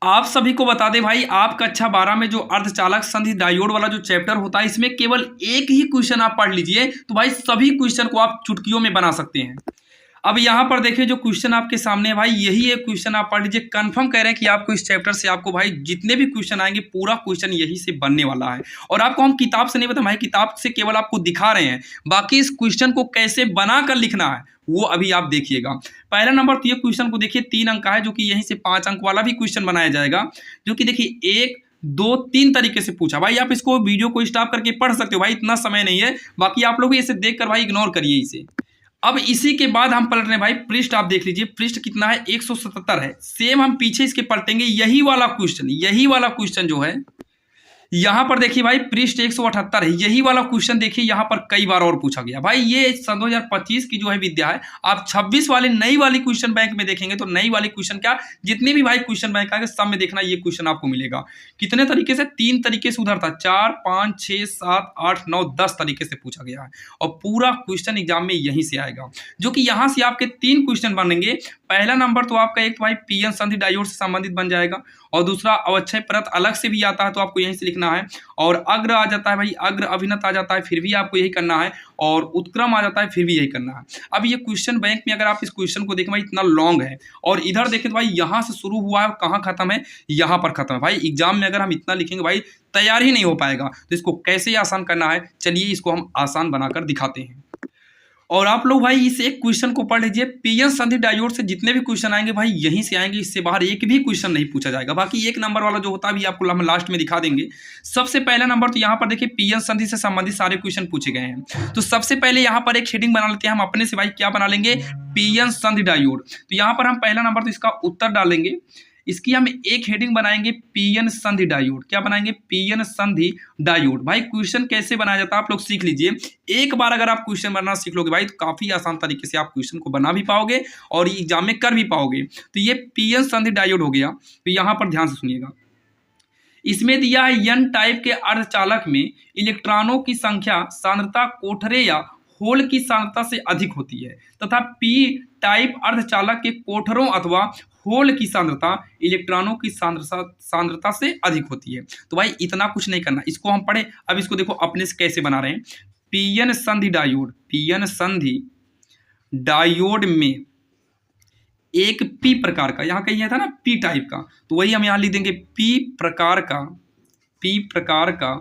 आप सभी को बता दें भाई, आप कक्षा 12 में जो अर्धचालक संधि डायोड वाला जो चैप्टर होता है, इसमें केवल एक ही क्वेश्चन आप पढ़ लीजिए तो भाई सभी क्वेश्चन को आप चुटकियों में बना सकते हैं। अब यहाँ पर देखिए जो क्वेश्चन आपके सामने है भाई, यही एक क्वेश्चन आप पढ़ लीजिए। कंफर्म कह रहे हैं कि आपको इस चैप्टर से आपको भाई जितने भी क्वेश्चन आएंगे पूरा क्वेश्चन यही से बनने वाला है। और आपको हम किताब से नहीं बता भाई, किताब से केवल आपको दिखा रहे हैं, बाकी इस क्वेश्चन को कैसे बना कर लिखना है वो अभी आप देखिएगा। पहला नंबर तो ये क्वेश्चन को देखिए 3 अंक का है, जो कि यहीं से 5 अंक वाला भी क्वेश्चन बनाया जाएगा, जो कि देखिए 1 2 3 तरीके से पूछा। भाई आप इसको वीडियो को स्टॉप करके पढ़ सकते हो, भाई इतना समय नहीं है, बाकी आप लोग भी इसे देखकर भाई इग्नोर करिए इसे। अब इसी के बाद हम पलट रहे हैं भाई, पृष्ठ आप देख लीजिए, पृष्ठ कितना है 177 है। सेम हम पीछे इसके पलटेंगे, यही वाला क्वेश्चन जो है यहाँ पर देखिए भाई पृष्ठ 178 है। यही वाला क्वेश्चन देखिए यहाँ पर कई बार और पूछा गया। भाई ये सन 2025 की जो है विद्या है। आप 26 वाले नई वाली क्वेश्चन बैंक में देखेंगे तो नई वाली क्वेश्चन क्या, जितने भी भाई क्वेश्चन बैंक आएंगे सब में देखना ये क्वेश्चन आपको मिलेगा। कितने तरीके से, 3 तरीके से उधर था, 4 5 6 7 8 9 10 तरीके से पूछा गया है। और पूरा क्वेश्चन एग्जाम में यहीं से आएगा, जो कि यहाँ से आपके 3 क्वेश्चन बनेंगे। पहला नंबर तो आपका एक तो भाई पीएन संधि डायोड से संबंधित बन जाएगा, और दूसरा अवक्षय परत अलग से भी आता है तो आपको यहीं से लिखना है, और अग्र आ जाता है भाई, अग्र अभिनत आ जाता है फिर भी आपको यही करना है, और उत्क्रम आ जाता है फिर भी यही करना है। अब ये क्वेश्चन बैंक में अगर आप इस क्वेश्चन को देखें भाई इतना लॉन्ग है, और इधर देखें तो भाई यहाँ से शुरू हुआ है कहाँ खत्म है, यहाँ पर खत्म है। भाई एग्जाम में अगर हम इतना लिखेंगे भाई तैयार ही नहीं हो पाएगा। तो इसको कैसे आसान करना है, चलिए इसको हम आसान बनाकर दिखाते हैं। और आप लोग भाई इस एक क्वेश्चन को पढ़ लीजिए, पीएन संधि डायोड से जितने भी क्वेश्चन आएंगे भाई यहीं से आएंगे, इससे बाहर एक भी क्वेश्चन नहीं पूछा जाएगा। बाकी 1 नंबर वाला जो होता है भी आपको हम लास्ट में दिखा देंगे। सबसे पहला नंबर तो यहाँ पर देखिए पीएन संधि से संबंधित सारे क्वेश्चन पूछे गए हैं। तो सबसे पहले यहाँ पर एक हेडिंग बना लेते हैं हम अपने से। भाई क्या बना लेंगे, पीएन संधि डायोड। तो यहाँ पर हम पहला नंबर तो इसका उत्तर डालेंगे, इसकी हम एक हेडिंग बनाएंगे पीएन संधि डायोड। क्या बनाएंगे, पीएन संधि डायोड। भाई क्वेश्चन कैसे बनाया जाता है आप लोग सीख लीजिए। एक बार अगर आप क्वेश्चन बनाना सीख लोगे भाई तो काफी आसान तरीके से आप क्वेश्चन को बना भी पाओगे और एग्जाम में कर भी पाओगे। तो ये पीएन संधि डायोड हो गया। तो यहाँ पर ध्यान से सुनिएगा, इसमें दिया है एन टाइप के अर्धचालक में इलेक्ट्रॉनों की संख्या सांद्रता कोठरे या होल की सांद्रता से अधिक होती है, तथा पी टाइप अर्धचालक के कोठरों अथवा होल की सांद्रता इलेक्ट्रॉनों की सांद्रता से अधिक होती है। तो भाई इतना कुछ नहीं करना, इसको हम पढ़े। अब इसको देखो अपने से कैसे बना रहे हैं। पीएन संधि डायोड, पीएन संधि डायोड में एक पी प्रकार का, यहाँ कहीं था ना पी टाइप का, तो वही हम यहाँ लिख देंगे पी प्रकार का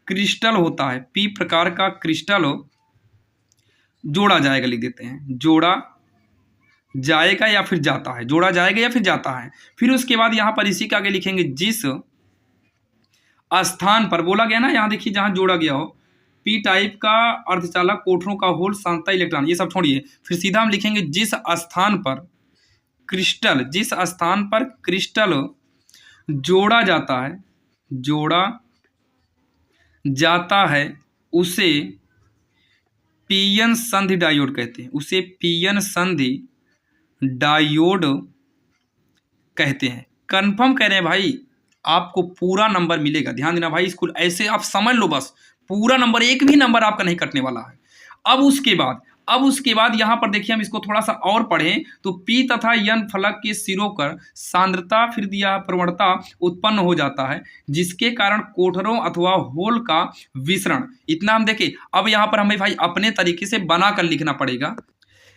क्रिस्टल होता है। पी प्रकार का क्रिस्टल जोड़ा जाएगा, लिख देते हैं जोड़ा जाएगा या फिर जाता है, जोड़ा जाएगा या फिर जाता है। फिर उसके बाद यहाँ पर इसी के आगे लिखेंगे जिस स्थान पर बोला गया ना, यहाँ देखिए जहाँ जोड़ा गया हो, पी टाइप का अर्धचालक कोठरों का होल सांद्रता इलेक्ट्रॉन, ये सब छोड़िए। फिर सीधा हम लिखेंगे जिस स्थान पर क्रिस्टल जोड़ा जाता है उसे पीएन संधि डायोड कहते हैं, उसे पीएन संधि डायोड कहते हैं। कंफर्म कह रहे हैं भाई, आपको पूरा नंबर मिलेगा। ध्यान देना भाई, इसको ऐसे आप समझ लो, बस पूरा नंबर, एक भी नंबर आपका नहीं कटने वाला है। अब उसके बाद यहाँ पर देखिए हम इसको थोड़ा सा और पढ़ें तो पी तथा एन फलक के सिरों पर सांद्रता फिर दिया प्रवणता उत्पन्न हो जाता है, जिसके कारण कोठरों अथवा होल का विसरण। इतना हम देखें। अब यहाँ पर हमें भाई अपने तरीके से बना कर लिखना पड़ेगा।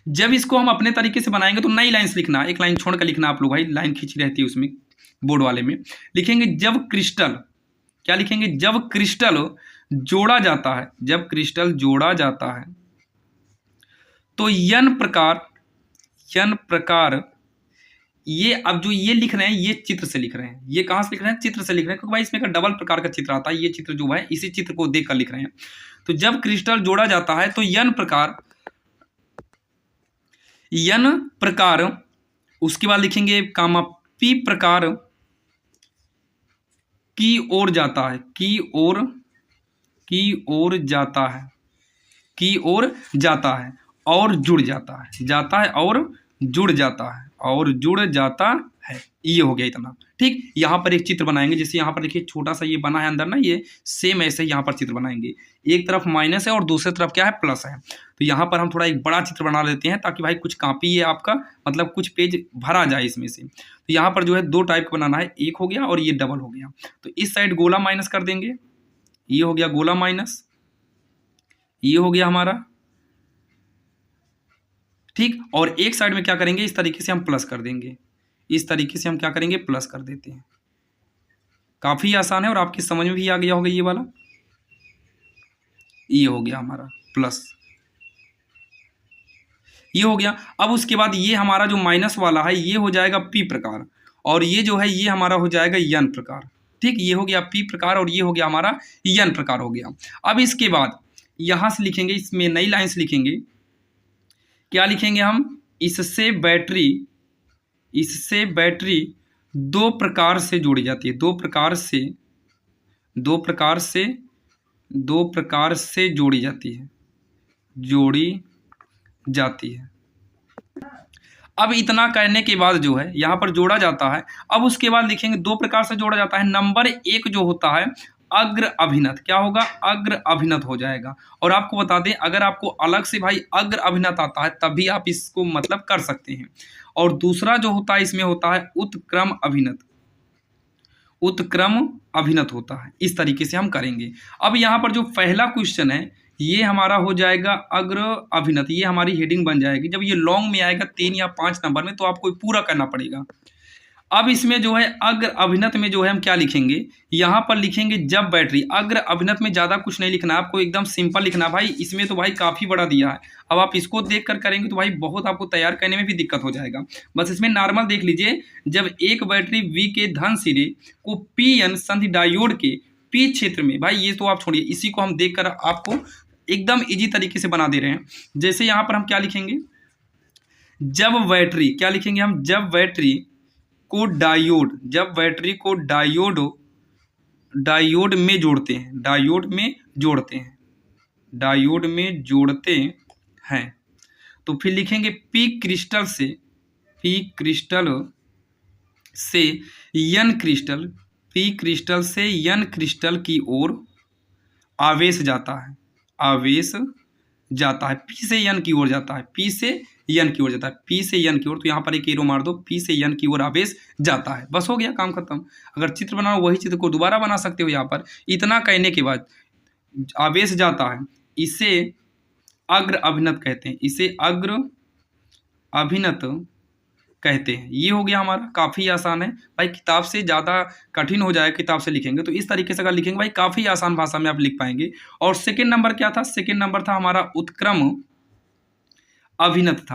जब इसको हम अपने तरीके से बनाएंगे तो नई लाइन से लिखना, एक लाइन छोड़ कर लिखना। आप लोग भाई लाइन खींची रहती है उसमें, बोर्ड वाले में लिखेंगे जब क्रिस्टल, क्या लिखेंगे, जब क्रिस्टल जोड़ा जाता है तो यन प्रकार ये, अब जो ये लिख रहे हैं ये चित्र से लिख रहे हैं। ये कहाँ से लिख रहे हैं, चित्र से लिख रहे हैं, क्योंकि भाई इसमें का डबल प्रकार का चित्र आता है। ये चित्र जो है इसी चित्र को देख कर लिख रहे हैं। तो जब क्रिस्टल जोड़ा जाता है तो यन प्रकार, उसके बाद लिखेंगे कामा पी प्रकार की ओर जाता है, की ओर जाता है और जुड़ जाता है, और जुड़ जाता है। ये हो गया इतना। ठीक, यहाँ पर एक चित्र बनाएंगे, जैसे यहाँ पर देखिए छोटा सा ये बना है अंदर ना, ये सेम ऐसे ही यहाँ पर चित्र बनाएंगे। एक तरफ माइनस है और दूसरी तरफ क्या है, प्लस है। तो यहाँ पर हम थोड़ा एक बड़ा चित्र बना लेते हैं ताकि भाई कुछ कॉपी है आपका, मतलब कुछ पेज भरा जाए इसमें से। तो यहाँ पर जो है दो टाइप का बनाना है, एक हो गया और ये डबल हो गया। तो इस साइड गोला माइनस कर देंगे, ये हो गया गोला माइनस, ये हो गया हमारा। ठीक, और एक साइड में क्या करेंगे, इस तरीके से हम प्लस कर देंगे, इस तरीके से हम क्या करेंगे, प्लस कर देते हैं। काफी आसान है और आपकी समझ में भी आ गया होगा ये वाला। ये हो गया हमारा प्लस, ये हो गया। अब उसके बाद ये हमारा जो माइनस वाला है ये हो जाएगा पी प्रकार, और ये जो है ये हमारा हो जाएगा एन प्रकार। ठीक, ये हो गया पी प्रकार और ये हो गया हमारा एन प्रकार हो गया। अब इसके बाद यहां से लिखेंगे, इसमें नई लाइंस लिखेंगे। क्या लिखेंगे हम, इससे बैटरी दो प्रकार से जोड़ी जाती है, दो प्रकार से जोड़ी जाती है। अब इतना करने के बाद जो है यहाँ पर जोड़ा जाता है। अब उसके बाद लिखेंगे दो प्रकार से जोड़ा जाता है। नंबर एक जो होता है अग्र अभिनत, क्या होगा, अग्र अभिनत हो जाएगा। और आपको बता दें, अगर आपको अलग से भाई अग्र अभिनत आता है तभी आप इसको मतलब कर सकते हैं। और दूसरा जो होता है इसमें होता है उत्क्रम अभिनत होता है। इस तरीके से हम करेंगे। अब यहाँ पर जो पहला क्वेश्चन है ये हमारा हो जाएगा अग्र अभिनत, ये हमारी हेडिंग बन जाएगी। जब ये लॉन्ग में आएगा 3 या 5 नंबर में तो आपको पूरा करना पड़ेगा। अब इसमें जो है अग्र अभिनत में जो है हम क्या लिखेंगे, यहाँ पर लिखेंगे जब बैटरी। अग्र अभिनत में ज़्यादा कुछ नहीं लिखना, आपको एकदम सिंपल लिखना भाई। इसमें तो भाई काफ़ी बड़ा दिया है, अब आप इसको देख कर करेंगे तो भाई बहुत आपको तैयार करने में भी दिक्कत हो जाएगा। बस इसमें नॉर्मल देख लीजिए, जब एक बैटरी वी के धन सिरे को पी एन संधि डायोड के पी क्षेत्र में, भाई ये तो आप छोड़िए, इसी को हम देख कर आपको एकदम ईजी तरीके से बना दे रहे हैं। जैसे यहाँ पर हम क्या लिखेंगे, जब बैटरी, क्या लिखेंगे हम, जब बैटरी को डायोड में जोड़ते हैं, तो फिर लिखेंगे पी क्रिस्टल से एन क्रिस्टल की ओर आवेश जाता है, पी से एन की ओर जाता है, पी से एन की ओर। तो यहाँ पर एक एरो मार दो, पी से एन की ओर आवेश जाता है। बस हो गया, काम खत्म। अगर चित्र बनाओ वही चित्र को दोबारा बना सकते हो। यहाँ पर इतना कहने के बाद आवेश जाता है, इसे अग्र अभिनत कहते हैं। ये हो गया हमारा, काफ़ी आसान है भाई। किताब से ज़्यादा कठिन हो जाएगा, किताब से लिखेंगे तो इस तरीके से अगर लिखेंगे भाई काफ़ी आसान भाषा में आप लिख पाएंगे। और सेकंड नंबर क्या था, सेकंड नंबर था हमारा उत्क्रम अभिनत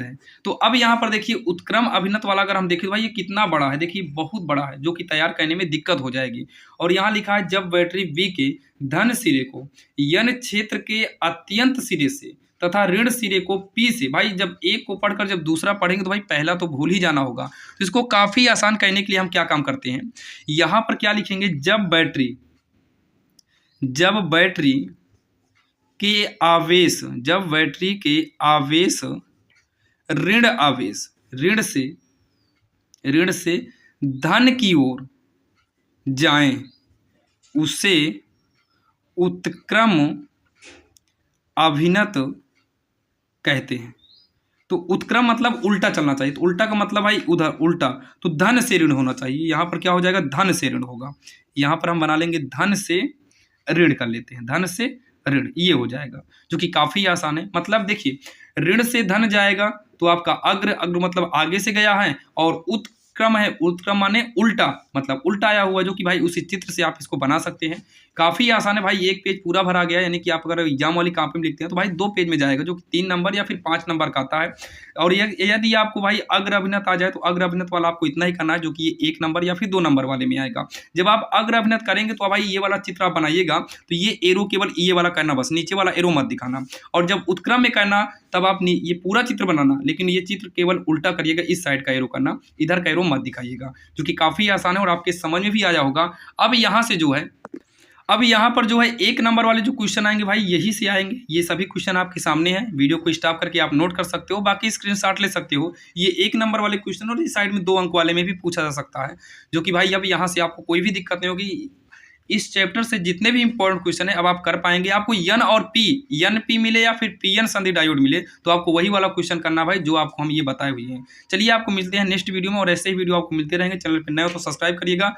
है। तो अब यहाँ पर देखिए उत्क्रम अभिनत वाला अगर हम देखें भाई ये कितना बड़ा है, देखिए बहुत बड़ा है, जो कि तैयार करने में दिक्कत हो जाएगी। और यहाँ लिखा है जब बैटरी बी के धन सिरे को एन क्षेत्र के अत्यंत सिरे से तथा ऋण सिरे को पी से, भाई जब एक को पढ़कर जब दूसरा पढ़ेंगे तो भाई पहला तो भूल ही जाना होगा। तो इसको काफ़ी आसान करने के लिए हम क्या काम करते हैं, यहाँ पर क्या लिखेंगे, जब बैटरी के आवेश ऋण से धन की ओर जाएं, उसे उत्क्रम अभिनत कहते हैं। तो उत्क्रम मतलब उल्टा चलना चाहिए, तो उल्टा का मतलब भाई उधर उल्टा, तो धन से ऋण होना चाहिए। यहाँ पर क्या हो जाएगा, धन से ऋण होगा। यहाँ पर हम बना लेंगे धन से ऋण कर लेते हैं, धन से ऋण, ये हो जाएगा, जो कि काफ़ी आसान है। मतलब देखिए ऋण से धन जाएगा तो आपका अग्र मतलब आगे से गया है, और उत्क्रम है, उत्क्रम माने उल्टा, मतलब उल्टा आया हुआ, जो कि भाई उसी चित्र से आप इसको बना सकते हैं। काफ़ी आसान है भाई, एक पेज पूरा भरा गया, यानी कि आप अगर एग्जाम वाली कॉपी में लिखते हैं तो भाई 2 पेज में जाएगा, जो कि 3 नंबर या फिर 5 नंबर का आता है। और यदि आपको भाई अग्र अभिनत आ जाए तो अग्र अभिनत वाला आपको इतना ही करना है, जो कि ये 1 नंबर या फिर 2 नंबर वाले में आएगा। जब आप अग्र अभिनत करेंगे तो भाई ये वाला चित्र आप बनाइएगा तो ये एरो केवल ये वाला करना, बस नीचे वाला एरो मत दिखाना। और जब उत्क्रम में करना तब आप ये पूरा चित्र बनाना, लेकिन ये चित्र केवल उल्टा करिएगा, इस साइड का एरो करना, इधर का एरो मत दिखाइएगा, जो कि काफ़ी आसान है और आपके समझ में भी आया होगा। अब यहाँ से जो है अब यहाँ पर जो है 1 नंबर वाले जो क्वेश्चन आएंगे भाई यही से आएंगे। ये सभी क्वेश्चन आपके सामने हैं, वीडियो को स्टॉप करके आप नोट कर सकते हो, बाकी स्क्रीनशॉट ले सकते हो। ये 1 नंबर वाले क्वेश्चन और इस साइड में 2 अंक वाले में भी पूछा जा सकता है, जो कि भाई अब यहाँ से आपको कोई भी दिक्कत नहीं होगी। इस चैप्टर से जितने भी इंपॉर्टेंट क्वेश्चन है अब आप कर पाएंगे। आपको एन और पी, एन पी मिले या फिर पी एन संधि डायोड मिले तो आपको वही वाला क्वेश्चन करना भाई जो आपको हम ये बताए हुए हैं। चलिए आपको मिलते हैं नेक्स्ट वीडियो में, और ऐसे ही वीडियो आपको मिलते रहेंगे। चैनल पर नए हो तो सब्सक्राइब करिएगा।